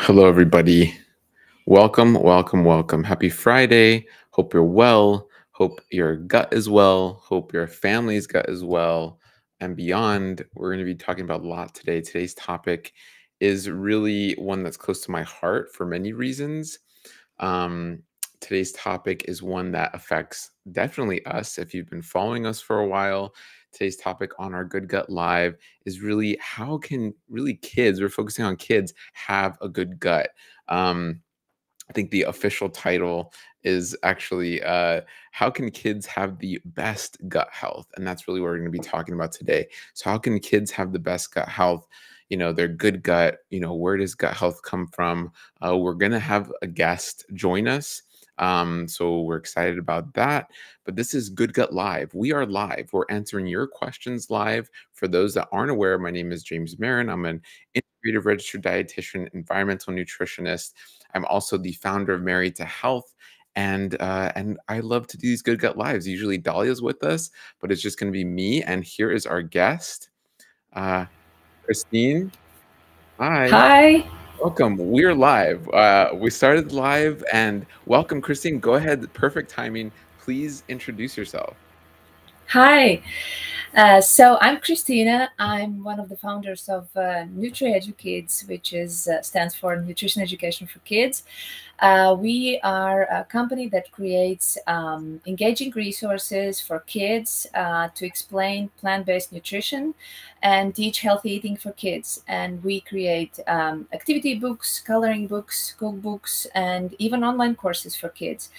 Hello, everybody. Welcome, welcome, welcome. Happy Friday. Hope you're well. Hope your gut is well. Hope your family's gut is well. And beyond, we're going to be talking about a lot today. Today's topic is really one that's close to my heart for many reasons. Um, Today's topic is one that affects definitely us. If you've been following us for a while, today's topic on our Good Gut Live is really how can really kids, we're focusing on kids, have a good gut. I think the official title is actually how can kids have the best gut health? And that's really what we're going to be talking about today. So how can kids have the best gut health? Their good gut, where does gut health come from? We're going to have a guest join us. So we're excited about that. But this is Good Gut Live. We are live. We're answering your questions live. For those that aren't aware, my name is James Marin. I'm an integrative registered dietitian, environmental nutritionist. I'm also the founder of Married to Health. And I love to do these Good Gut Lives. Usually Dahlia's with us, but it's just going to be me. And here is our guest, Christine. Hi. Hi. Welcome. We're live. We started live, and welcome, Christine. Go ahead. Perfect timing. Please introduce yourself. Hi. So I'm Christina. I'm one of the founders of NutriEduKids, which stands for Nutrition Education for Kids. We are a company that creates engaging resources for kids to explain plant-based nutrition and teach healthy eating for kids. And we create activity books, coloring books, cookbooks, and even online courses for kids.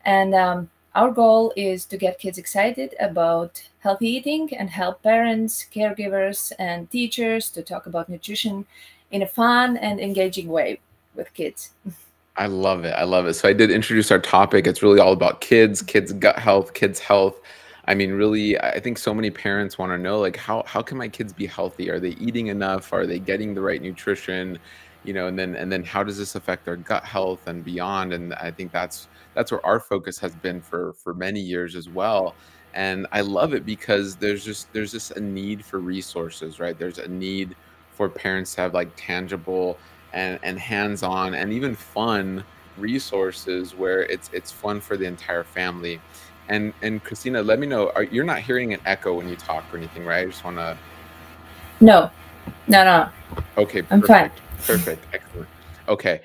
And our goal is to get kids excited about healthy eating and help parents, caregivers, and teachers to talk about nutrition in a fun and engaging way with kids. I love it. I love it. So I did introduce our topic. It's really all about kids gut health, kids' health. I mean, really, I think so many parents want to know, like, how can my kids be healthy? Are they eating enough? Are they getting the right nutrition? And then how does this affect their gut health and beyond? And I think that's where our focus has been for many years as well. And I love it because there's just a need for resources, right? There's a need for parents to have like tangible and hands-on and even fun resources where it's fun for the entire family. And Christina, let me know, you're not hearing an echo when you talk or anything, right? I just want to. No. Okay, I'm fine. Perfect, excellent. Okay,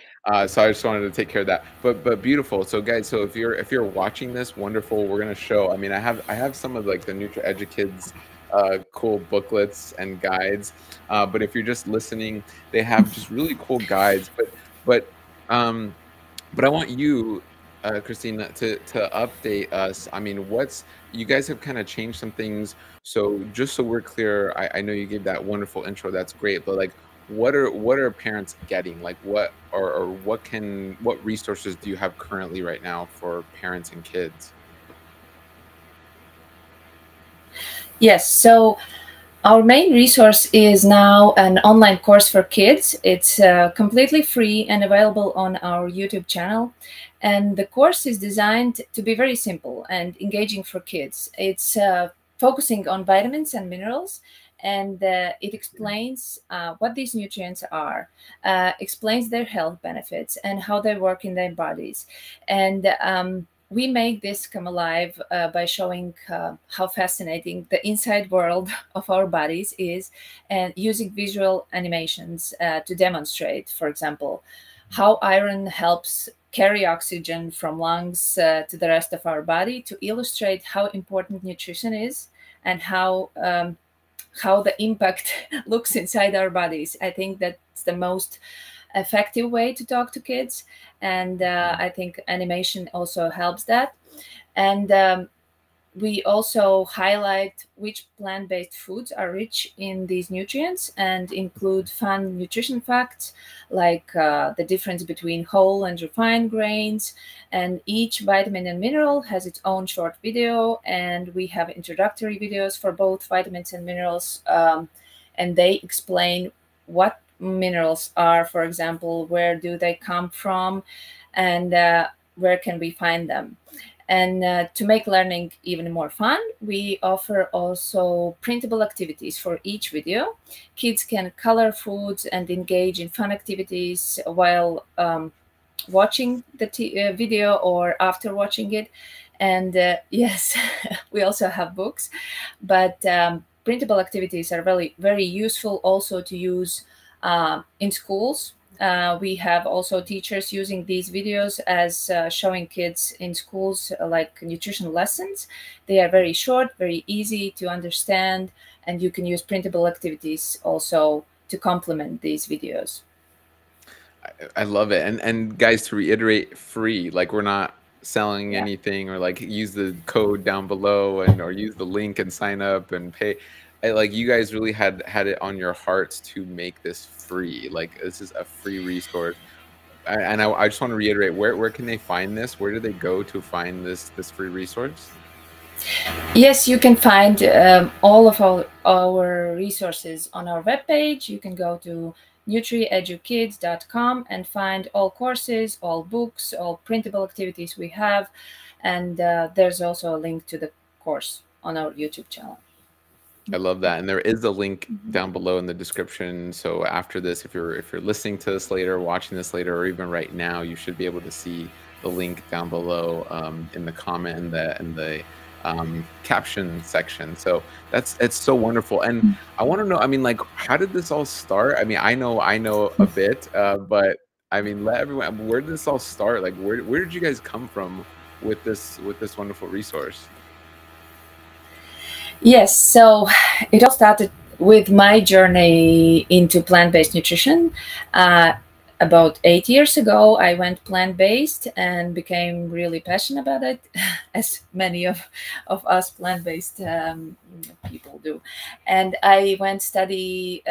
so I just wanted to take care of that. But beautiful. So guys, so if you're watching this, wonderful. We're gonna show. I mean, I have some of like the NutriEduKids cool booklets and guides. But if you're just listening, they have just really cool guides. But I want you, Christina, to update us. I mean, you guys have kind of changed some things. So just so we're clear, I know you gave that wonderful intro. That's great. But like, what are parents getting? Like, what resources do you have currently right now for parents and kids? Yes. So our main resource is now an online course for kids. It's completely free and available on our YouTube channel. And the course is designed to be very simple and engaging for kids. It's focusing on vitamins and minerals, and it explains what these nutrients are, explains their health benefits and how they work in their bodies. And we make this come alive by showing how fascinating the inside world of our bodies is, and using visual animations to demonstrate, for example, how iron helps carry oxygen from lungs to the rest of our body, to illustrate how important nutrition is and how the impact looks inside our bodies. I think that's the most effective way to talk to kids, and I think animation also helps that. And we also highlight which plant-based foods are rich in these nutrients and include fun nutrition facts like the difference between whole and refined grains. And each vitamin and mineral has its own short video, and we have introductory videos for both vitamins and minerals, and they explain what minerals are, for example, where do they come from, and where can we find them. And to make learning even more fun, we offer also printable activities for each video. Kids can color foods and engage in fun activities while watching the video or after watching it. And yes, we also have books, but printable activities are really very useful also to use in schools. We have also teachers using these videos as showing kids in schools like nutrition lessons. They are very short, very easy to understand, and you can use printable activities also to complement these videos. I love it. And guys, to reiterate, free. Like we're not selling Yeah. anything, or like use the code down below and or use the link and sign up and pay. Like you guys really had it on your hearts to make this free. Like this is a free resource. I just want to reiterate, where can they find this? Where do they go to find this free resource? Yes, you can find all of our resources on our webpage. You can go to nutriedukids.com and find all courses, all books, all printable activities we have. And there's also a link to the course on our YouTube channel. I love that, and there is a link down below in the description. So after this, if you're listening to this later, watching this later, or even right now, you should be able to see the link down below in the comment and the caption section. So it's so wonderful, and I want to know. I mean, like, how did this all start? I mean, I know a bit, but I mean, let everyone. Where did this all start? Like, where did you guys come from with this wonderful resource? Yes, so it all started with my journey into plant-based nutrition. About 8 years ago, I went plant-based and became really passionate about it, as many of us plant-based people do. And I went study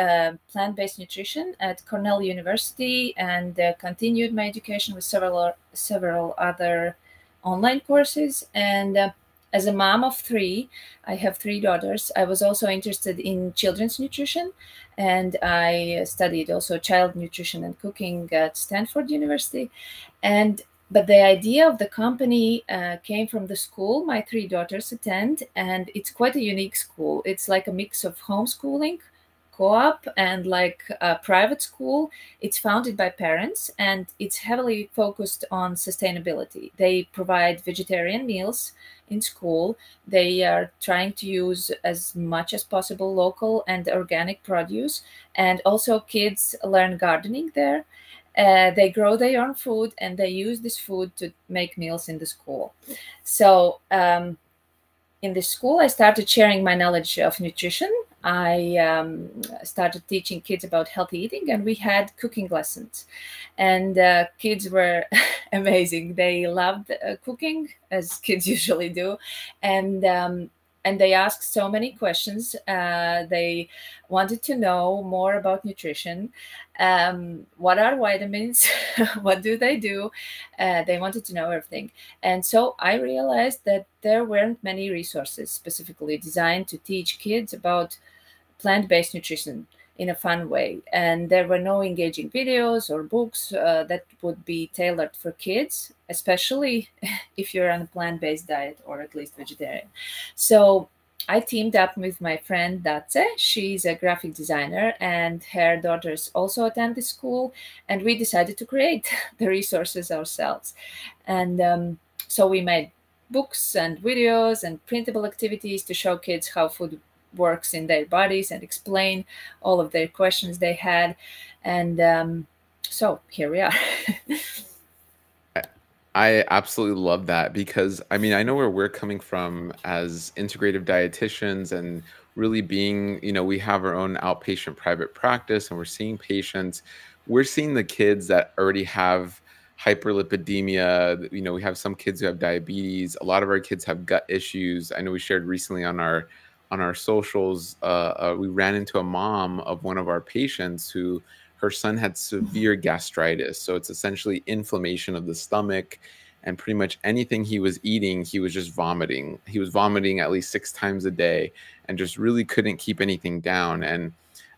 plant-based nutrition at Cornell University and continued my education with several other online courses. And as a mom of three, I have three daughters. I was also interested in children's nutrition, and I studied also child nutrition and cooking at Stanford University. But the idea of the company came from the school my three daughters attend, and it's quite a unique school. It's like a mix of homeschooling, co-op, and like a private school. It's founded by parents, and it's heavily focused on sustainability. They provide vegetarian meals in school. They are trying to use as much as possible local and organic produce, and also kids learn gardening there. They grow their own food, and they use this food to make meals in the school. So in this school, I started sharing my knowledge of nutrition. I started teaching kids about healthy eating, and we had cooking lessons. And kids were amazing. They loved cooking, as kids usually do, and they asked so many questions. They wanted to know more about nutrition. What are vitamins? What do they do? They wanted to know everything. And so I realized that there weren't many resources specifically designed to teach kids about plant-based nutrition in a fun way. And there were no engaging videos or books that would be tailored for kids, especially if you're on a plant-based diet or at least vegetarian. So I teamed up with my friend Datse. She's a graphic designer, and her daughters also attend the school. And we decided to create the resources ourselves. And so we made books and videos and printable activities to show kids how food works in their bodies and explain all of their questions they had. And so here we are. I absolutely love that, because I mean, I know where we're coming from as integrative dietitians, and really being, we have our own outpatient private practice and we're seeing patients. We're seeing the kids that already have hyperlipidemia. We have some kids who have diabetes. A lot of our kids have gut issues. I know we shared recently on our socials, we ran into a mom of one of our patients who her son had severe gastritis. So it's essentially inflammation of the stomach, and pretty much anything he was eating, he was just vomiting. He was vomiting at least 6 times a day and just really couldn't keep anything down. And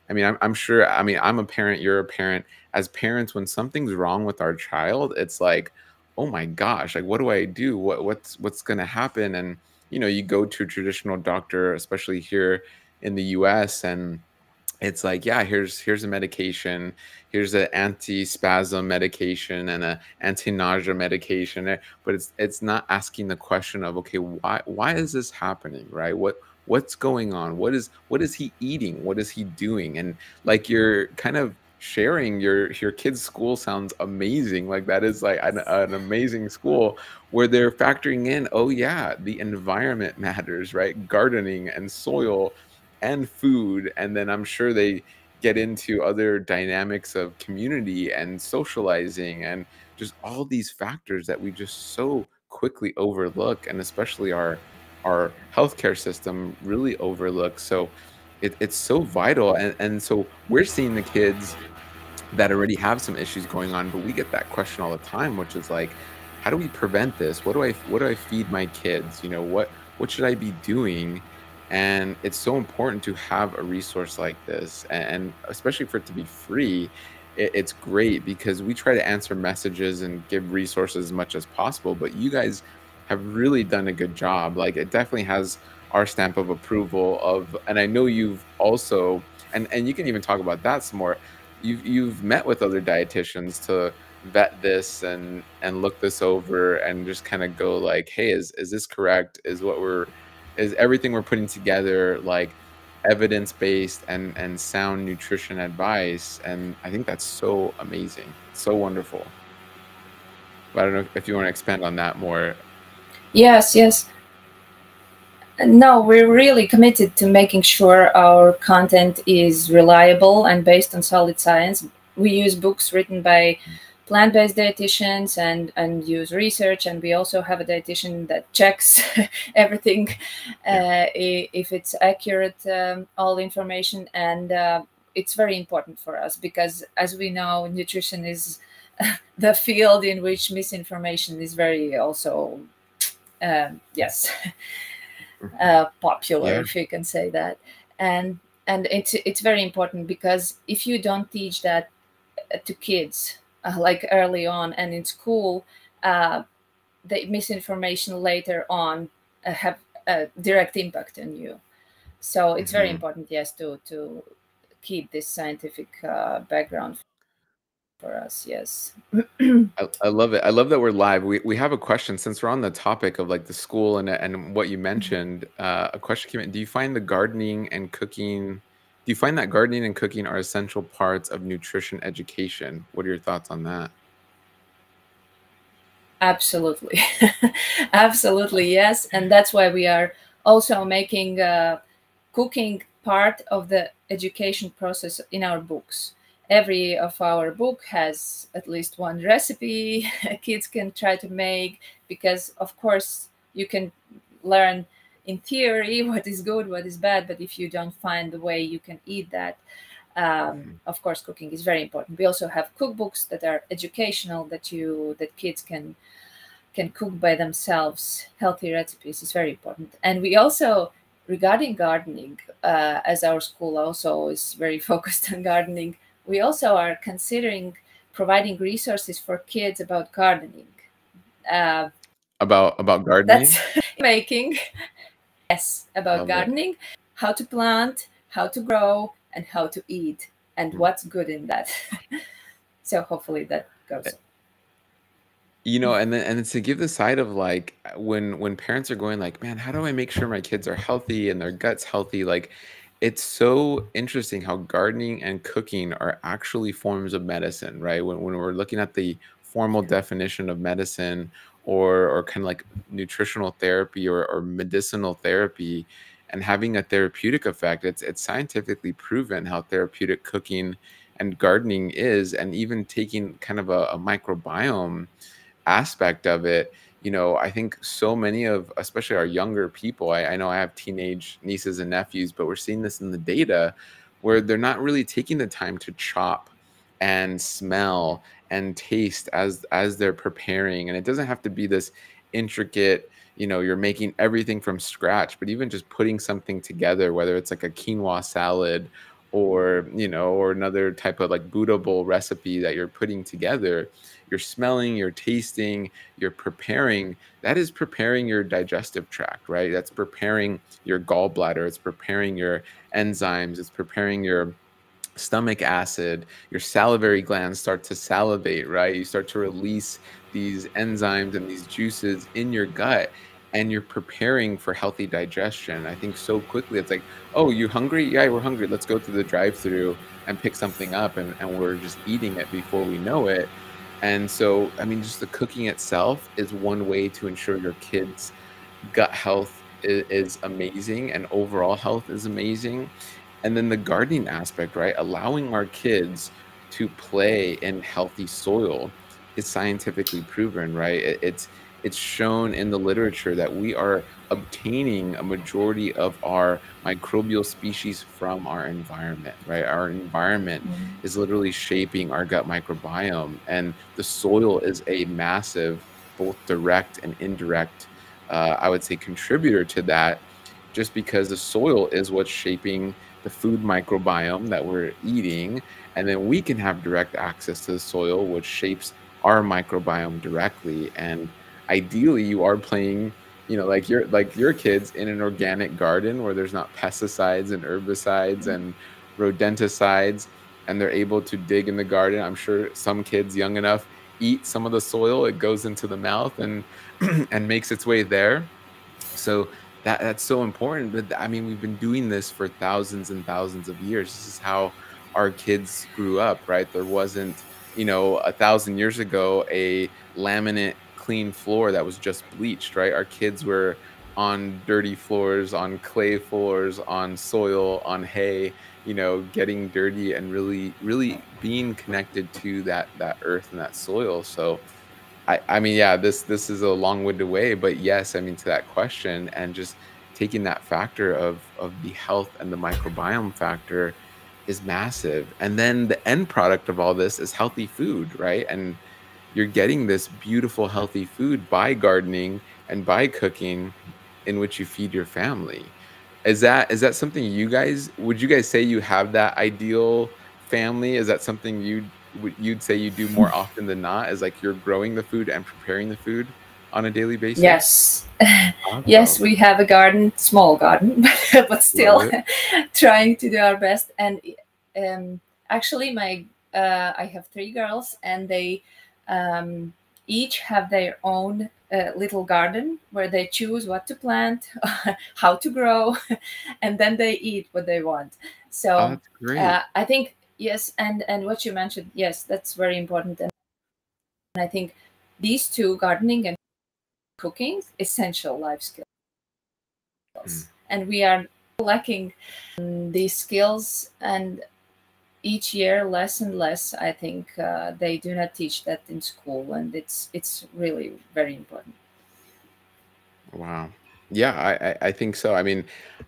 I mean, I'm sure, I mean, I'm a parent, you're a parent. As parents, when something's wrong with our child, it's like, oh my gosh, like what do I do? What's going to happen? And you go to a traditional doctor, especially here in the US, and it's like, yeah, here's a medication, here's an anti-spasm medication and a anti-nausea medication, but it's not asking the question of, okay, why is this happening, right? What's going on? What is he eating? What is he doing? And like, you're kind of sharing your kid's school sounds amazing. Like, that is like an amazing school where they're factoring in, oh yeah, the environment matters, right? Gardening and soil and food. And then I'm sure they get into other dynamics of community and socializing and just all these factors that we just so quickly overlook, and especially our healthcare system really overlooks. So it's so vital. And so we're seeing the kids that already have some issues going on, but we get that question all the time, which is like, how do we prevent this? What do I feed my kids? What should I be doing? And it's so important to have a resource like this, and especially for it to be free. It's great because we try to answer messages and give resources as much as possible, but you guys have really done a good job. Like, it definitely has our stamp of approval of, and I know you've also, and you can even talk about that some more. You've met with other dietitians to vet this and look this over and just kind of go like, hey, is this correct? Is everything we're putting together like evidence based and sound nutrition advice? And I think that's so amazing. It's so wonderful. But I don't know if you want to expand on that more. Yes, yes. No, we're really committed to making sure our content is reliable and based on solid science. We use books written by plant-based dietitians and use research, and we also have a dietitian that checks everything, if it's accurate, all information. And it's very important for us because, as we know, nutrition is the field in which misinformation is very also, yes, popular, Yeah. if you can say that. And it's very important because if you don't teach that to kids, like early on and in school, the misinformation later on have a direct impact on you. So it's very Mhm. important, yes, to keep this scientific background for us. Yes. I love it. I love that we're live. We have a question since we're on the topic of like the school and what you mentioned. A question came in. Do you find that gardening and cooking are essential parts of nutrition education? What are your thoughts on that? Absolutely. Absolutely, yes. And that's why we are also making cooking part of the education process in our books. Every of our book has at least one recipe kids can try to make, because of course you can learn in theory what is good, what is bad, but if you don't find the way you can eat that, Mhm. of course cooking is very important. We also have cookbooks that are educational, that kids can cook by themselves. Healthy recipes is very important. And we also, regarding gardening, as our school also is very focused on gardening, we also are considering providing resources for kids about gardening. Uh, About that's gardening? making, yes, about Love it. gardening, how to plant, how to grow, and how to eat, and Mm. what's good in that. So hopefully that goes. And then to give the side of like, when parents are going like, man, how do I make sure my kids are healthy and their guts healthy? Like, it's so interesting how gardening and cooking are actually forms of medicine, right? When we're looking at the formal definition of medicine, or kind of like nutritional therapy, or medicinal therapy, and having a therapeutic effect, it's scientifically proven how therapeutic cooking and gardening is, and even taking kind of a microbiome aspect of it. I think so many of, especially our younger people, I know I have teenage nieces and nephews, but we're seeing this in the data where they're not really taking the time to chop and smell and taste as they're preparing. And it doesn't have to be this intricate, you're making everything from scratch, but even just putting something together, whether it's like a quinoa salad or or another type of like Buddha bowl recipe that you're putting together, you're smelling, you're tasting, you're preparing. That is preparing your digestive tract, right? That's preparing your gallbladder, it's preparing your enzymes, it's preparing your stomach acid. Your salivary glands start to salivate, right? You start to release these enzymes and these juices in your gut, and you're preparing for healthy digestion. I think so quickly it's like, oh, you hungry? Yeah, we're hungry. Let's go to the drive-through and pick something up, and we're just eating it before we know it. And so, I mean, just the cooking itself is one way to ensure your kids' gut health is amazing and overall health is amazing. And then the gardening aspect, right? Allowing our kids to play in healthy soil is scientifically proven, right? It's shown in the literature that we are obtaining a majority of our microbial species from our environment, right? Our environment is literally shaping our gut microbiome, and the soil is a massive, both direct and indirect, I would say, contributor to that, just because the soil is what's shaping the food microbiome that we're eating. And then we can have direct access to the soil, which shapes our microbiome directly. And ideally, you are playing, like your kids in an organic garden where there's not pesticides and herbicides and rodenticides, and they're able to dig in the garden. I'm sure some kids young enough eat some of the soil, it goes into the mouth and and makes its way there. So that's so important. But I mean, we've been doing this for thousands and thousands of years. This is how our kids grew up, right? There wasn't, 1,000 years ago, a laminate clean floor that was just bleached, right? Our kids were on dirty floors, on clay floors, on soil, on hay, getting dirty and really, really being connected to that earth and that soil. So I mean, yeah, this is a long-winded way, but yes, I mean, to that question, and just taking that factor of the health and the microbiome factor is massive. And then the end product of all this is healthy food, right? And you're getting this beautiful, healthy food by gardening and by cooking, in which you feed your family. Is that something would you guys say you have that ideal family? Is that something you'd say you do more often than not, is like you're growing the food and preparing the food on a daily basis? Yes. Yes, Awesome. we have a garden, small garden, but Love still it. trying to do our best. And um, actually, I have three girls, and they um, each have their own little garden where they choose what to plant, how to grow, and then they eat what they want. Oh, So that's great. I think yes, and what you mentioned, yes, that's very important. And I think these two, gardening and cooking, essential life skills, Mm. and we are lacking these skills, and each year less and less. I think they do not teach that in school, and it's really very important. Wow. Yeah, I think so. I mean,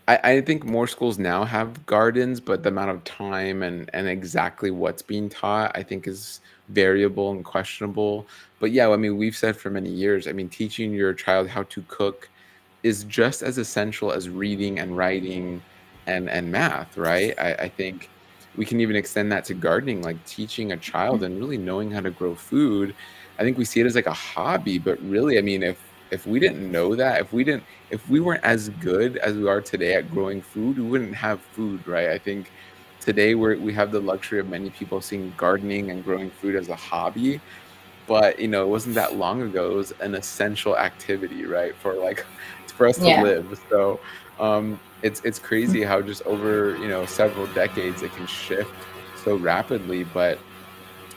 I think more schools now have gardens, but the amount of time and exactly what's being taught, I think, is variable and questionable. But yeah, I mean, we've said for many years, I mean, teaching your child how to cook is just as essential as reading and writing and math, right? I think we can even extend that to gardening, like teaching a child and really knowing how to grow food. I think we see it as like a hobby, but really, I mean, if we didn't know that, if we weren't as good as we are today at growing food, we wouldn't have food, right? I think today we have the luxury of many people seeing gardening and growing food as a hobby, but it wasn't that long ago, it was an essential activity, right? For like for us to Yeah. live. So it's crazy how just over, several decades it can shift so rapidly. But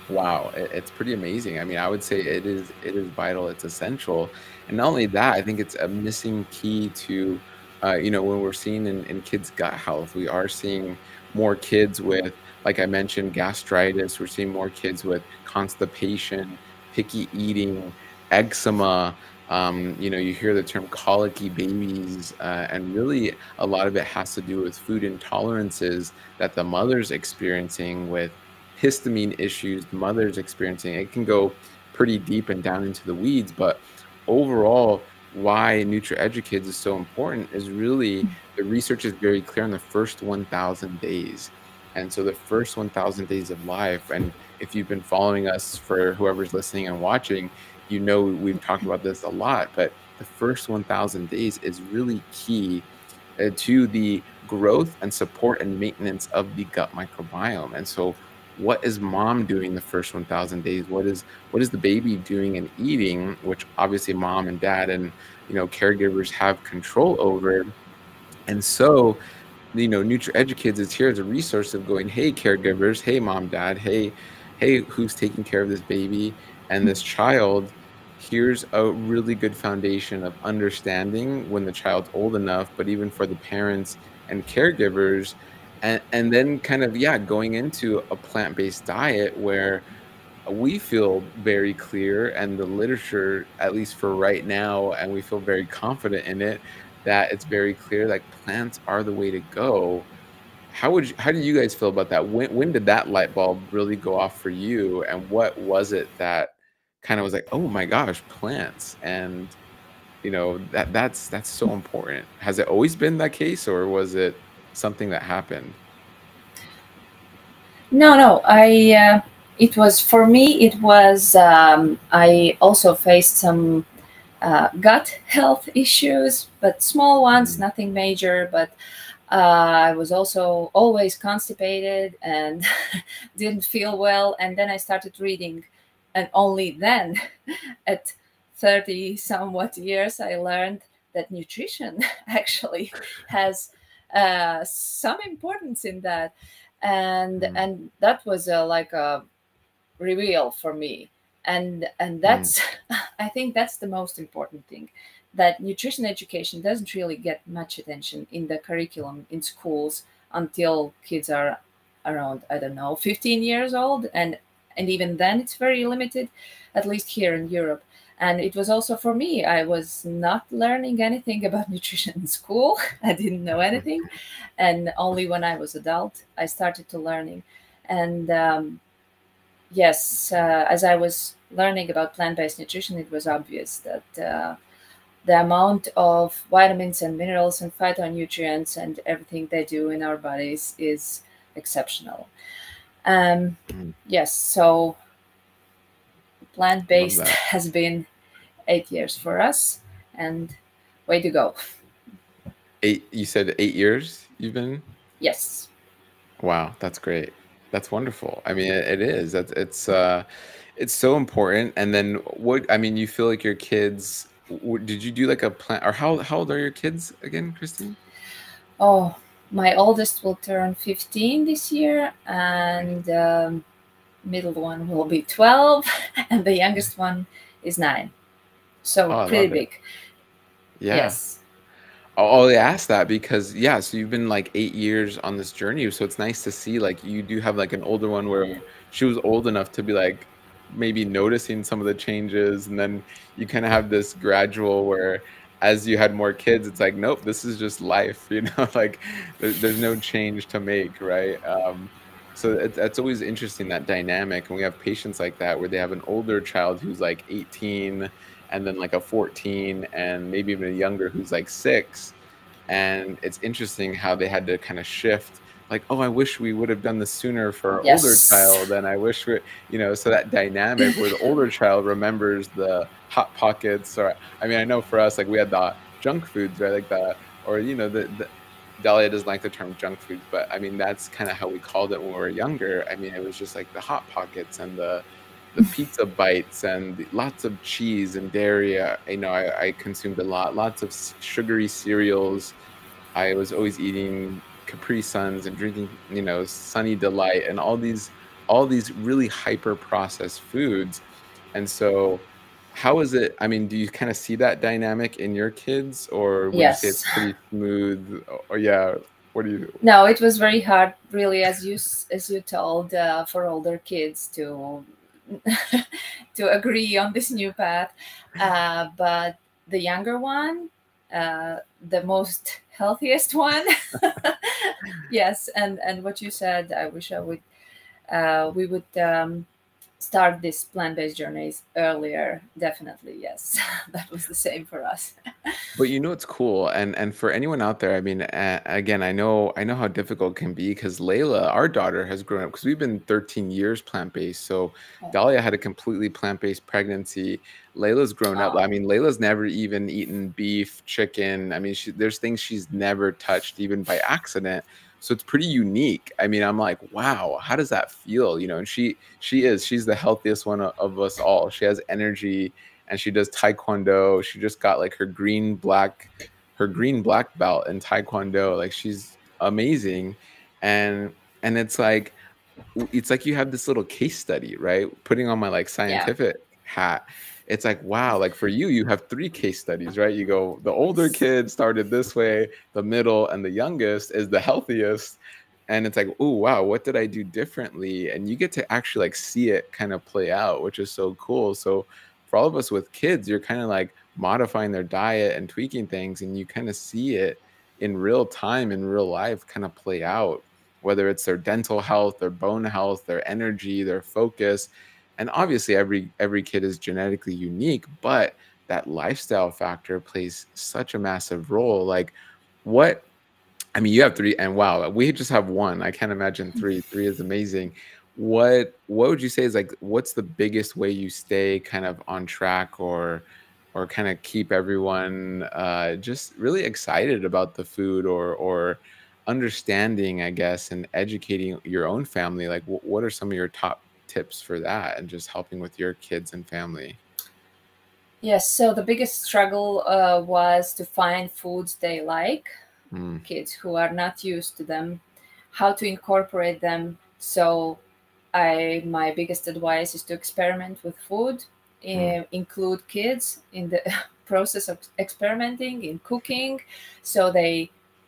wow, it's pretty amazing. I mean, I would say it is vital, it's essential. And not only that, I think it's a missing key to when we're seeing in kids' gut health, we are seeing more kids with, like I mentioned, gastritis. We're seeing more kids with constipation, picky eating, eczema. You hear the term colicky babies, and really a lot of it has to do with food intolerances that the mother's experiencing, with histamine issues the mother's experiencing. It can go pretty deep and down into the weeds, but overall, why NutriEduCids is so important is really the research is very clear in the first 1,000 days. And so the first 1,000 days of life, and if you've been following us, for whoever's listening and watching, you know we've talked about this a lot, but the first 1,000 days is really key to the growth and support and maintenance of the gut microbiome. And so what is mom doing the first 1,000 days? What is the baby doing and eating, which obviously mom and dad and caregivers have control over. And so NutriEducades is here as a resource of going, hey, caregivers, hey, mom, dad, hey, who's taking care of this baby and this child? Here's a really good foundation of understanding when the child's old enough, but even for the parents and caregivers, and then kind of, yeah, going into a plant-based diet where we feel very clear, and the literature, at least for right now, and we feel very confident in it, that it's very clear like plants are the way to go. How do you guys feel about that? When did that light bulb really go off for you, and what was it that kind of was like, oh my gosh, plants? And that's so important. Has it always been that case, or was it something that happened? No, it was for me. It was I also faced some gut health issues, but small ones, Mm, nothing major. But I was also always constipated and didn't feel well. And then I started reading, and only then, at 30 somewhat years, I learned that nutrition actually has some importance in that, mm, and that was like a reveal for me. And mm, that's I think that's the most important thing, that nutrition education doesn't really get much attention in the curriculum in schools until kids are around, I don't know, 15 years old, and even then it's very limited, at least here in Europe. And it was also for me, I was not learning anything about nutrition in school. I didn't know mm, anything, and only when I was adult I started to learning. And yes, as I was learning about plant-based nutrition, it was obvious that the amount of vitamins and minerals and phytonutrients and everything they do in our bodies is exceptional. Um, mm. yes, so Love plant-based that. has been 8 years for us, and way to go. You said 8 years you've been? Yes. Wow, that's great. That's wonderful. I mean, it is. It's so important. And then what, I mean, you feel like your kids, did you do like a plan, or how old are your kids again, Christine? Oh, my oldest will turn 15 this year, Nice. and middle one will be 12, and the youngest one is 9. So Oh, I pretty love it. big. Yeah. Yes. I'll only ask that because, yeah, so you've been like 8 years on this journey. So it's nice to see like you do have like an older one where she was old enough to be like maybe noticing some of the changes. And then you kind of have this gradual where as you had more kids, it's like, nope, this is just life, like there's no change to make, right? So it's always interesting, that dynamic. And we have patients like that where they have an older child who's like 18, and then like a 14, and maybe even a younger who's like 6. And it's interesting how they had to kind of shift, like, oh, I wish we would have done this sooner for our older Yes. child, and I wish so that dynamic where the older child remembers the hot pockets. Or I mean, I know for us, like, we had the junk foods, right, like the, or the Dahlia doesn't like the term junk foods, but I mean that's kind of how we called it when we were younger. I mean, it was just like the hot pockets and the pizza bites and lots of cheese and dairy. I consumed a lot, lots of sugary cereals. I was always eating Capri Suns and drinking, Sunny Delight, and all these really hyper processed foods. And so how is it? I mean, do you kind of see that dynamic in your kids, or would you say it's Yes. pretty smooth? Or yeah, what do you? No, it was very hard, really, as you told, for older kids to to agree on this new path. But the younger one, the most healthiest one, yes. And what you said, I wish I would we would start this plant-based journeys earlier. Definitely, yes. That was the same for us. But you know it's cool, and for anyone out there, I mean, again, I know how difficult it can be because Layla, our daughter, has grown up because we've been 13 years plant-based. So Dahlia had a completely plant-based pregnancy. Layla's grown up. I Oh, mean, Layla's never even eaten beef, chicken. I mean, there's things she's never touched even by accident. So it's pretty unique. I mean, I'm like, wow, how does that feel? You know, and she's the healthiest one of us all. She has energy and she does taekwondo. She just got like her green black belt in taekwondo. Like she's amazing. And it's like you have this little case study, right? Putting on my like yeah. scientific hat. It's like, wow, like for you, you have three case studies, right? You go, the older kid started this way, the middle, and the youngest is the healthiest. And it's like, oh, wow, what did I do differently? And you get to actually like see it kind of play out, which is so cool. So for all of us with kids, you're kind of like modifying their diet and tweaking things, and you kind of see it in real time, in real life, kind of play out, whether it's their dental health, their bone health, their energy, their focus. And obviously every kid is genetically unique, but that lifestyle factor plays such a massive role. Like what I mean, you have three, and wow, we just have one. I can't imagine three. Three is amazing. What would you say is like what's the biggest way you stay kind of on track or kind of keep everyone just really excited about the food or understanding, I guess, and educating your own family? Like what are some of your top tips for that and just helping with your kids and family? Yes, so the biggest struggle was to find foods they like, Mm, kids who are not used to them, how to incorporate them. So my biggest advice is to experiment with food, mm, include kids in the process of experimenting in cooking, so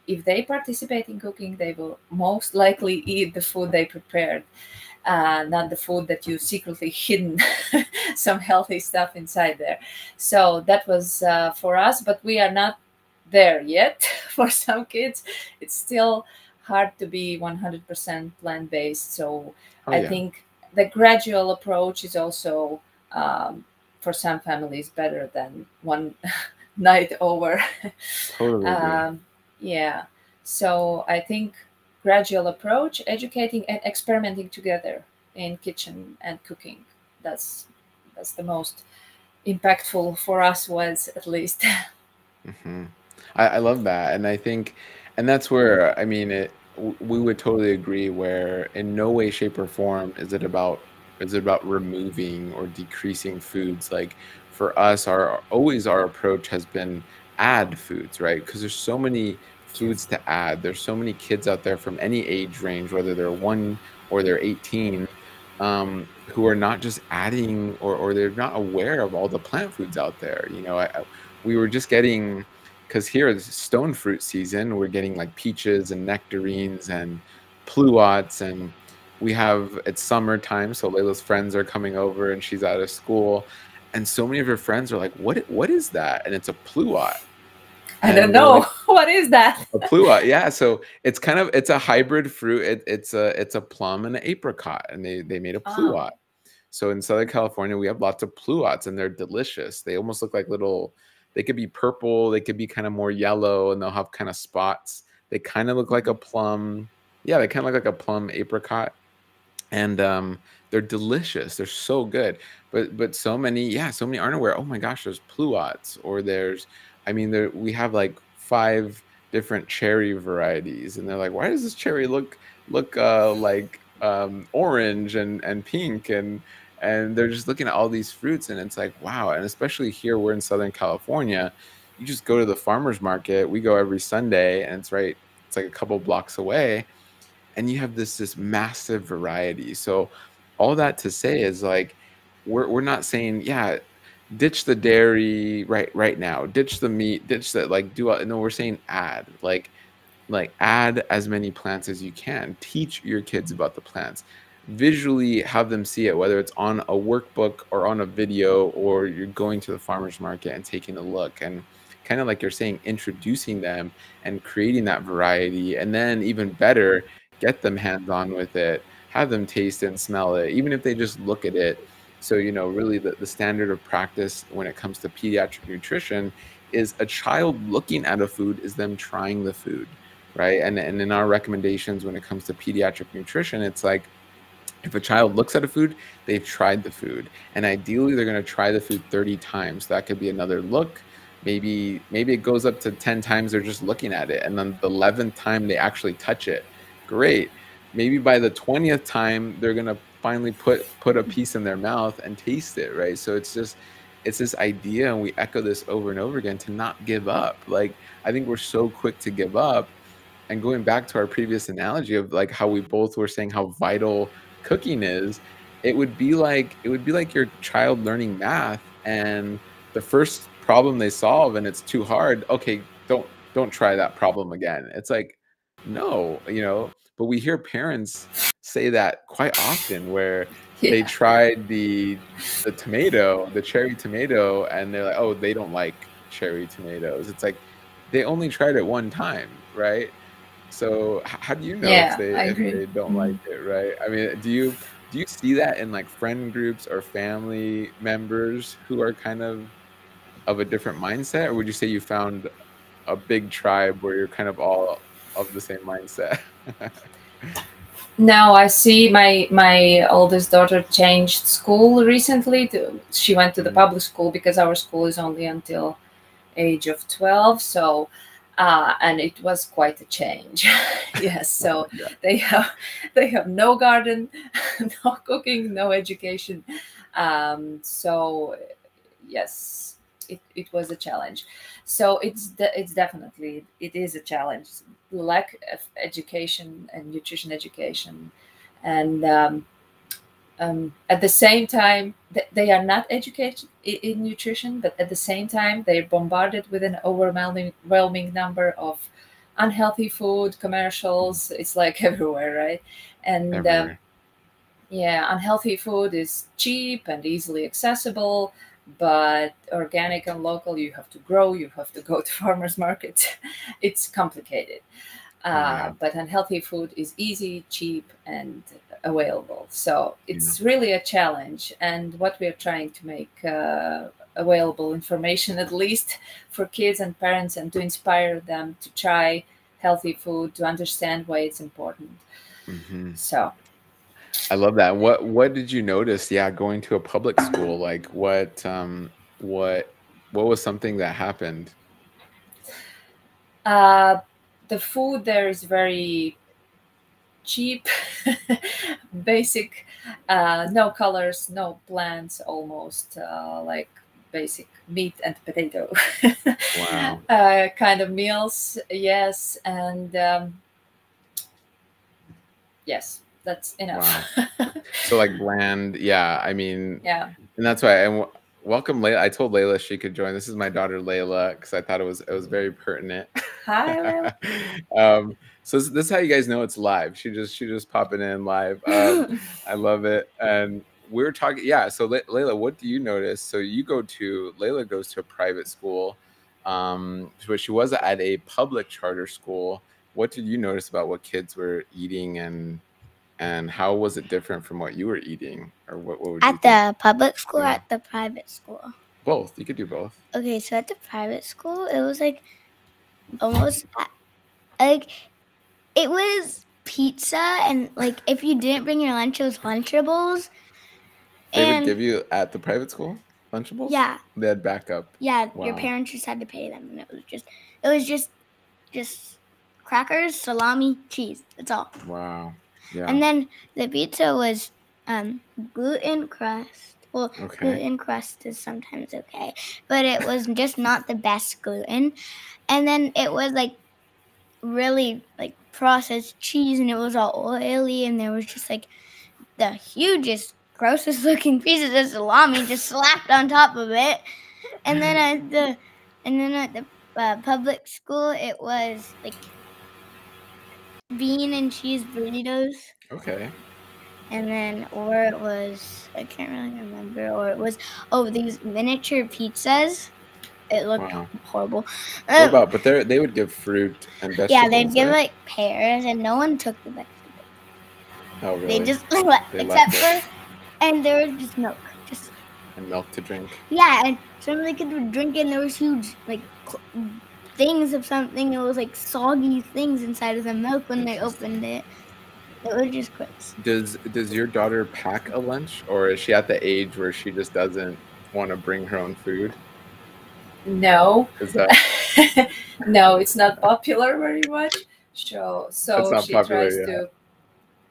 if they participate in cooking, they will most likely eat the food they prepared, not the food that you secretly hidden some healthy stuff inside there. So that was for us, but we are not there yet. For some kids, it's still hard to be 100% plant based. So oh I yeah, think the gradual approach is also, for some families, better than one night over. totally agree. um, yeah. So I think gradual approach, educating and experimenting together in kitchen and cooking. That's that's the most impactful for us, was at least. Hmm. I love that, and I think, and that's where I mean we would totally agree. Where in no way, shape, or form is it about removing or decreasing foods. Like for us, our approach has been add foods, right? Because there's so many foods to add. There's so many kids out there from any age range, whether they're 1 or they're 18, who are not just adding or they're not aware of all the plant foods out there. You know, we were just getting, because here is stone fruit season, we're getting like peaches and nectarines and pluots, and we have, it's summertime, so Layla's friends are coming over and she's out of school, and so many of her friends are like, what is that? And it's a pluot. I don't And we're know like, what is that. a pluot, yeah. So it's a hybrid fruit. It's a plum and an apricot, and they made a Oh, pluot. So in Southern California, we have lots of pluots, and they're delicious. They almost look like little. They could be purple. They could be kind of more yellow, and they'll have kind of spots. They kind of look like a plum. Yeah, they kind of look like a plum apricot, and they're delicious. They're so good. But so many, yeah, so many aren't aware. Oh my gosh, there's pluots, or there's, I mean, there we have like five different cherry varieties, and they're like, why does this cherry look like orange and pink and they're just looking at all these fruits, and it's like, wow. And especially here, we're in Southern California. You just go to the farmers market. We go every Sunday, and it's right. It's like a couple blocks away, and you have this massive variety. So all that to say is like we're not saying, yeah, ditch the dairy right now, ditch the meat, ditch that, like no, we're saying add, like add as many plants as you can. Teach your kids about the plants. Visually have them see it, whether it's on a workbook or on a video, or you're going to the farmer's market and taking a look, and kind of like you're saying, introducing them and creating that variety. And then even better, get them hands on with it. have them taste and smell it, even if they just look at it. So, really the standard of practice when it comes to pediatric nutrition is a child looking at a food is them trying the food, right? And in our recommendations when it comes to pediatric nutrition, it's like, if a child looks at a food, they've tried the food. And ideally they're going to try the food 30 times. That could be another look. Maybe it goes up to 10 times they're just looking at it. And then the 11th time they actually touch it. Great. Maybe by the 20th time they're going to finally put a piece in their mouth and taste it, right? So it's this idea, and we echo this over and over again, to not give up. Like, I think we're so quick to give up. And going back to our previous analogy of like how we both were saying how vital cooking is, it would be like your child learning math, and the first problem they solve and it's too hard, okay, don't try that problem again. It's like, no, but we hear parents say that quite often, where they Yeah. tried the cherry tomato, and they're like, oh, they don't like cherry tomatoes. It's like, they only tried it one time, right? So how do you know if Yeah, they I if agree. they don't like it, right? I mean, do you see that in like friend groups or family members who are kind of a different mindset, or would you say you found a big tribe where you're kind of all of the same mindset? Now I see my oldest daughter changed school recently. She went to the Mm, public school because our school is only until age of 12. So, and it was quite a change. Yes. So yeah. they have they have no garden, no cooking, no education. So yes, it was a challenge. So it's definitely it is a challenge. Lack of education and nutrition education, and at the same time they are not educated in nutrition, but at the same time they're bombarded with an overwhelming number of unhealthy food commercials. It's like everywhere, right? And Everywhere. yeah, unhealthy food is cheap and easily accessible, but organic and local, you have to grow, you have to go to farmers markets. It's complicated. Oh yeah. But unhealthy food is easy, cheap, and available. So Yeah. it's really a challenge. And what we're trying to make available information, at least for kids and parents, and to inspire them to try healthy food, to understand why it's important. Hmm. So, I love that. What did you notice? Yeah, going to a public school, like what what was something that happened? uh, the food there is very cheap, basic, no colors, no plants, almost like basic meat and potato Wow. kind of meals. Yes, and yes, that's enough. Wow. So like bland, yeah. I mean, Yeah. and that's why. And welcome, Layla. I told Layla she could join. This is my daughter Layla, because I thought it was very pertinent. Hi, Lil. So this is how you guys know it's live. She just popping in live. I love it. And we're talking. Yeah. So Layla, what do you notice? So Layla goes to a private school, but she was at a public charter school. What did you notice about what kids were eating, and how was it different from what you were eating, or what would you At think? the public school or Yeah, at the private school? both. You could do both. Okay, so at the private school, it was like almost like it was pizza, and like if you didn't bring your lunch, it was Lunchables. They would And give you at the private school Lunchables. yeah, They had backup. yeah, your Wow. parents just had to pay them, and it was just crackers, salami, cheese. That's all. Wow. Yeah. And then the pizza was gluten crust. Well, Okay. gluten crust is sometimes okay, but it was just not the best gluten. And then it was like really like processed cheese, and it was all oily, and there was just like the hugest, grossest looking pieces of salami just slapped on top of it. And then at the public school, it was like bean and cheese burritos. Okay. And then, or it was, I can't really remember, or it was, these miniature pizzas. It looked Wow. horrible. What about? But they would give fruit and vegetables. Yeah, they'd give right? like pears, and no one took the vegetables. Oh, They really? just They except left it for, and there was just milk, just and milk to drink. yeah. And some of the kids would drink it, and there was huge like things of something. It was like soggy things inside of the milk when they Interesting. opened it. It was just gross. Does your daughter pack a lunch, or is she at the age where she just doesn't want to bring her own food? No. Is that No, it's not popular very much. that's So not she tries popular? to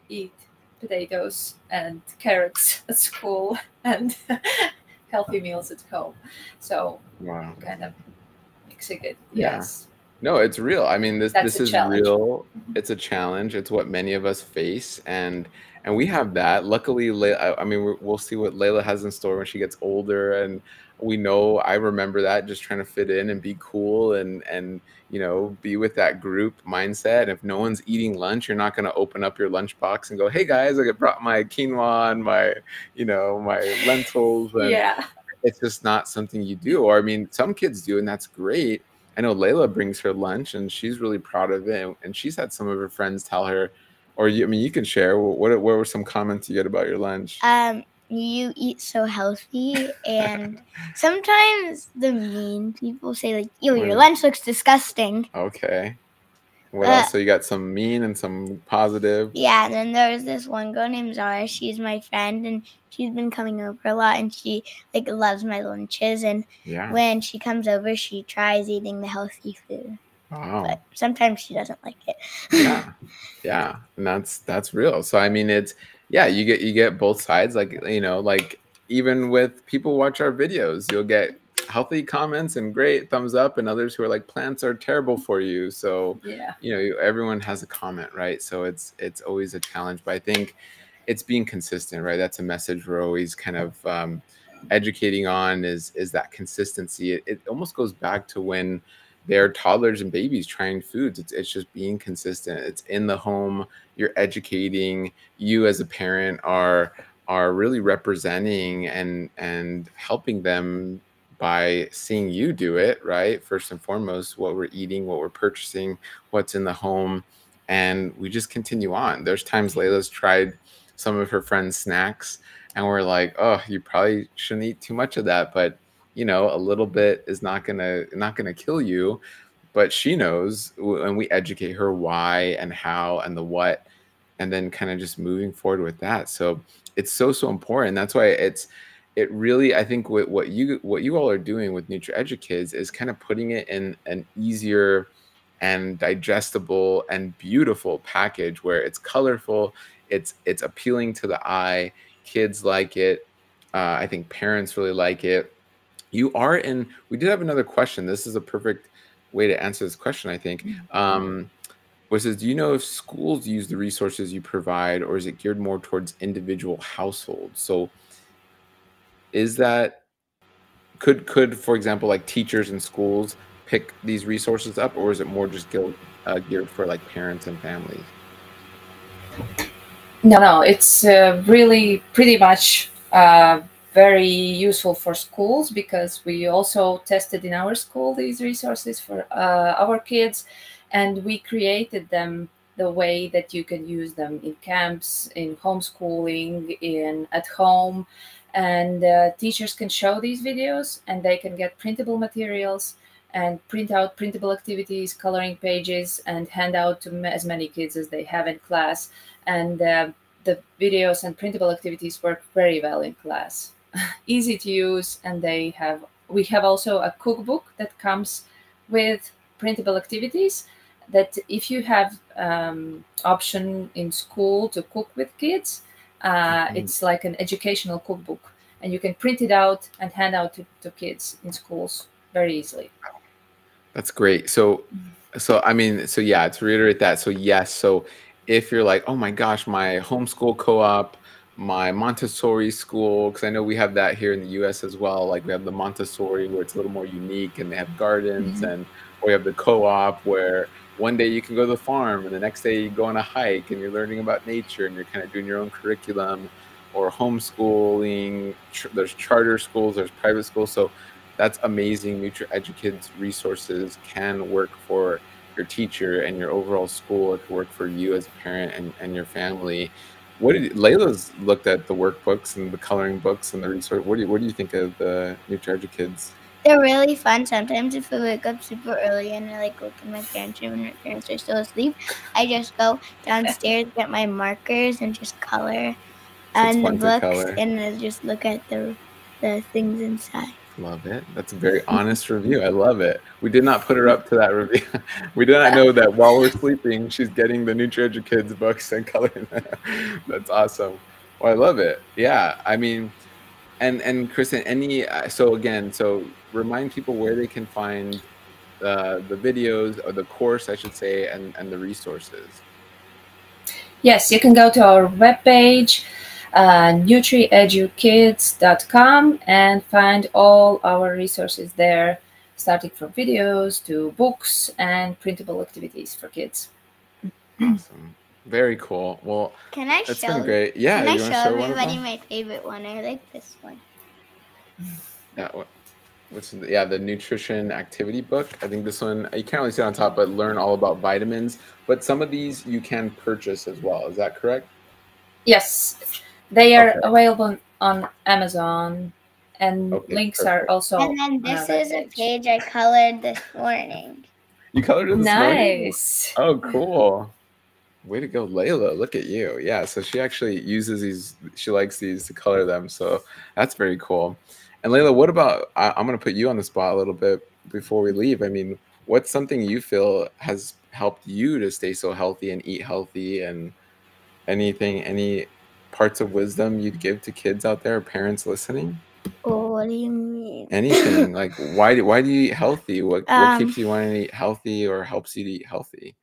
eat potatoes and carrots at school and healthy meals at home. So Wow. kind of mixing it. Yeah. Yes, No, it's real. I mean, this that's this a is challenge. real. It's a challenge. It's what many of us face, and we have that. Luckily, I mean, we'll see what Layla has in store when she gets older, and we know. I remember that just trying to fit in and be cool, and be with that group mindset. If no one's eating lunch, you're not going to open up your lunchbox and go, "Hey guys, I brought my quinoa and my lentils," and Yeah. it's just not something you do. Or I mean, some kids do, and that's great. I know Layla brings her lunch, and she's really proud of it. And she's had some of her friends tell her, or I mean, you can share. What were some comments you get about your lunch? You eat so healthy, and sometimes the mean people say like, "Ew, your What- lunch looks disgusting." Okay. What Uh, else? So you got some mean and some positive. yeah, and then there's this one girl named Zara. She's my friend, and she's been coming over a lot, and she like loves my lunches. And Yeah. when she comes over, she tries eating the healthy food, Wow. but sometimes she doesn't like it. Yeah. Yeah. And that's real. So I mean, it's yeah, you get both sides. Like like even with people watch our videos, you'll get healthy comments and great thumbs up, and others who are like, plants are terrible for you. So Yeah. everyone has a comment, right? So it's always a challenge, but I think it's being consistent, right? That's a message we're always kind of educating on, is that consistency. It almost goes back to when they're toddlers and babies trying foods. It's just being consistent. It's in the home. You're educating. You as a parent are really representing and helping them by seeing you do it, right? First and foremost, what we're eating, what we're purchasing, what's in the home, and we just continue on. There's times Layla's tried some of her friends' snacks, and we're like, oh, you probably shouldn't eat too much of that, but a little bit is not gonna kill you. But she knows, and we educate her why and how and the what, and then kind of just moving forward with that. So it's so important. That's why it really, I think what you all are doing with NutriEduKids is kind of putting it in an easier and digestible and beautiful package where it's colorful, it's appealing to the eye, kids like it, I think parents really like it. We did have another question. This is a perfect way to answer this question, I think. Which is, do you know if schools use the resources you provide, or is it geared more towards individual households? So is that could for example, like teachers in schools pick these resources up, or is it more just geared for like parents and families? No, it's really pretty much very useful for schools, because we also tested in our school these resources for our kids, and we created them the way that you can use them in camps, in homeschooling, in at home, and teachers can show these videos, and they can get printable materials and print out printable activities, coloring pages, and hand out to as many kids as they have in class. And the videos and printable activities work very well in class. Easy to use, and we have also a cookbook that comes with printable activities, that if you have option in school to cook with kids, it's like an educational cookbook, and you can print it out and hand out to kids in schools very easily. That's great. So I mean, so yeah, to reiterate that, so yes, so if you're like, oh my gosh, my homeschool co-op, my Montessori school, because I know we have that here in the US as well. Like we have the Montessori where it's a little more unique and they have gardens, and or we have the co-op where one day you can go to the farm and the next day you go on a hike and you're learning about nature and you're kind of doing your own curriculum, or homeschooling. There's charter schools, there's private schools. So that's amazing. NutriEduKids resources can work for your teacher and your overall school. It can work for you as a parent and your family. What did Layla's looked at the workbooks and the coloring books and the resource. What do you think of the Nutrition Kids? They're really fun. Sometimes if I wake up super early and I like look in my parents' room and my parents are still asleep, I just go downstairs, get my markers, and just color So it's on the fun to books, color. and I just look at the things inside. Love it. That's a very honest review. I love it. We did not put her up to that review. We did not know that while we're sleeping, she's getting the Nutrition Kids books and coloring them. That's awesome. Well, I love it. Yeah. I mean, and Kristen, so remind people where they can find the videos or the course, I should say, and the resources. Yes, you can go to our webpage, nutriedukids.com, and find all our resources there, starting from videos to books and printable activities for kids. Awesome. Very cool. Well, Can I it's show? been great. Yeah, Can I you want to show show one of everybody them? my favorite one? I like this one. Yeah. The nutrition activity book. I think this one you can't really see on top, but learn all about vitamins. But some of these you can purchase as well. Is that correct? Yes, they are Okay. available on Amazon, and Okay, links are perfect. also And then on this our is a webpage. page I colored this morning. You colored it this morning? Nice. Oh, cool. Way to go, Layla. Look at you. Yeah, so she actually uses these, she likes these to color them. So that's very cool. And Layla, what about, I'm going to put you on the spot a little bit before we leave. I mean, what's something you feel has helped you to stay so healthy and eat healthy, and any parts of wisdom you'd give to kids out there, parents listening? Oh, what do you mean? Anything. Like why do you eat healthy? What keeps you wanting to eat healthy or helps you to eat healthy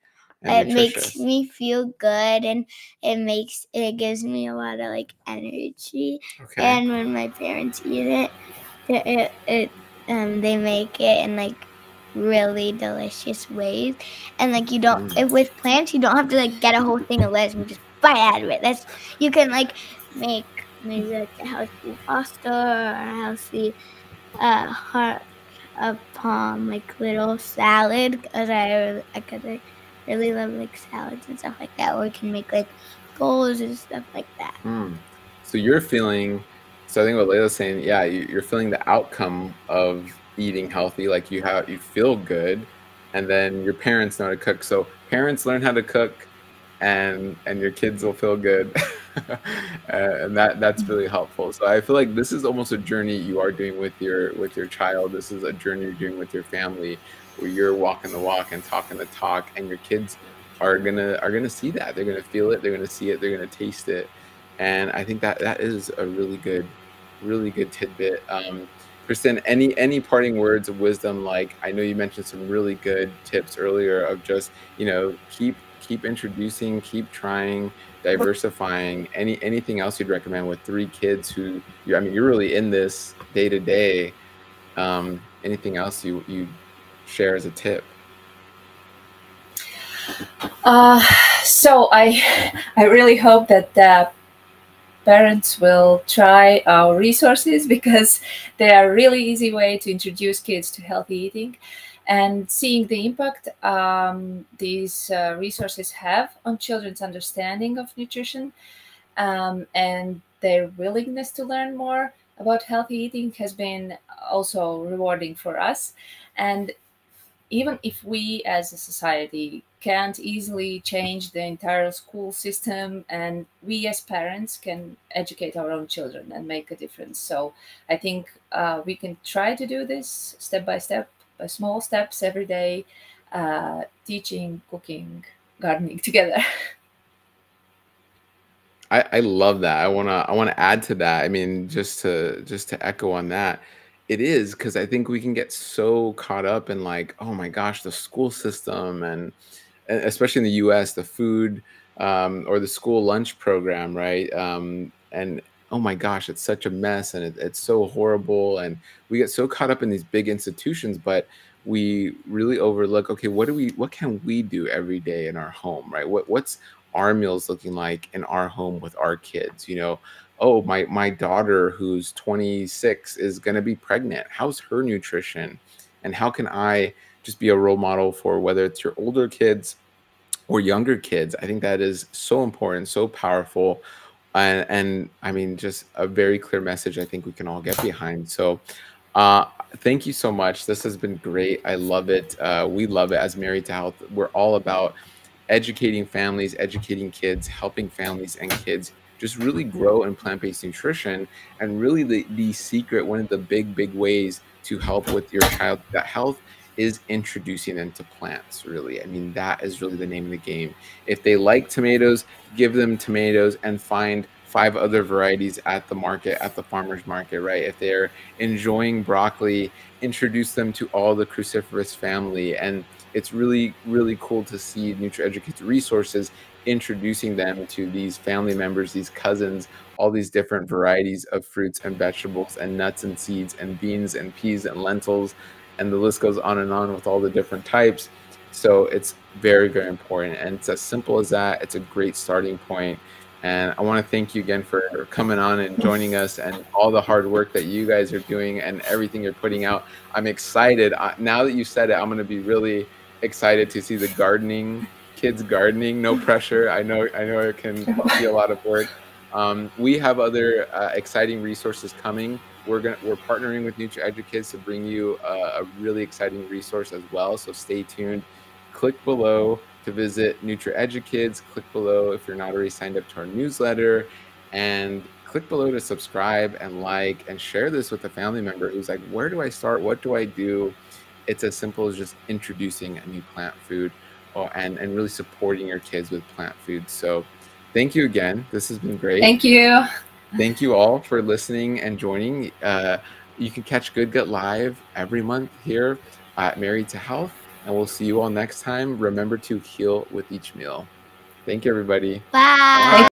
and It makes nutritious? me feel good, and it gives me a lot of like energy. Okay. And when my parents eat they make it in like really delicious ways. And like you don't with plants, you don't have to like get a whole thing of lettuce and just bite out of it. You can like make maybe like a healthy pasta or a healthy heart of palm like little salad, because I really love like salads and stuff like that, or we can make like bowls and stuff like that. So you're feeling, so I think what Layla's saying, yeah, you're feeling the outcome of eating healthy, like you feel good, and then your parents know how to cook. So parents learn how to cook, and your kids will feel good, and that's really helpful. So I feel like this is almost a journey you are doing with your child. This is a journey you're doing with your family, where you're walking the walk and talking the talk, and your kids are gonna see that. They're gonna feel it. They're gonna see it. They're gonna taste it. And I think that is a really good tidbit. Kristen, any parting words of wisdom? Like, I know you mentioned some really good tips earlier of just, keep introducing, keep trying, diversifying. Anything else you'd recommend with 3 kids who you're really in this day to day. Anything else you share as a tip? So I really hope that parents will try our resources, because they are a really easy way to introduce kids to healthy eating, and seeing the impact these resources have on children's understanding of nutrition, and their willingness to learn more about healthy eating has been also rewarding for us. And even if we as a society can't easily change the entire school system, and we as parents can educate our own children and make a difference. So I think we can try to do this step by step, by small steps every day, teaching, cooking, gardening together. I love that. I wanna add to that. I mean, just to echo on that, it is because I think we can get so caught up in like, oh my gosh, the school system, and especially in the US, the food, or the school lunch program, right? And oh my gosh, it's such a mess, and it's so horrible, and we get so caught up in these big institutions, but we really overlook, okay, what can we do every day in our home, right? What's our meals looking like in our home with our kids? Oh, my daughter who's 26 is going to be pregnant. How's her nutrition? And how can I just be a role model for, whether it's your older kids or younger kids. I think that is so important, so powerful. And I mean, just a very clear message I think we can all get behind. So uh, thank you so much. This has been great. I love it. We love it as Married to Health. We're all about educating families, educating kids, helping families and kids just really grow in plant-based nutrition. And really the secret, one of the big ways to help with your child's gut health is introducing them to plants, really. I mean, that is really the name of the game. If they like tomatoes, give them tomatoes and find 5 other varieties at the market, at the farmer's market, right? If they're enjoying broccoli, introduce them to all the cruciferous family. And it's really cool to see NutriEducate's resources introducing them to these family members, these cousins, all these different varieties of fruits and vegetables and nuts and seeds and beans and peas and lentils, and the list goes on and on with all the different types. So it's very important, and it's as simple as that. It's a great starting point. And I want to thank you again for coming on and joining us, and all the hard work that you guys are doing and everything you're putting out. I'm excited. Now that you said it, I'm going to be really excited to see the gardening, kids gardening. No pressure. I know it can be a lot of work. We have other exciting resources coming. We're partnering with NutriEducates to bring you a really exciting resource as well. So stay tuned. Click below to visit NutriEducates. Click below if you're not already signed up to our newsletter, and click below to subscribe and like and share this with a family member who's like, where do I start? What do I do? It's as simple as just introducing a new plant food, and really supporting your kids with plant foods. So thank you again. This has been great. Thank you. Thank you all for listening and joining. You can catch Good Gut Live every month here at Married to Health, and we'll see you all next time. Remember to heal with each meal. Thank you, everybody. Bye. Bye.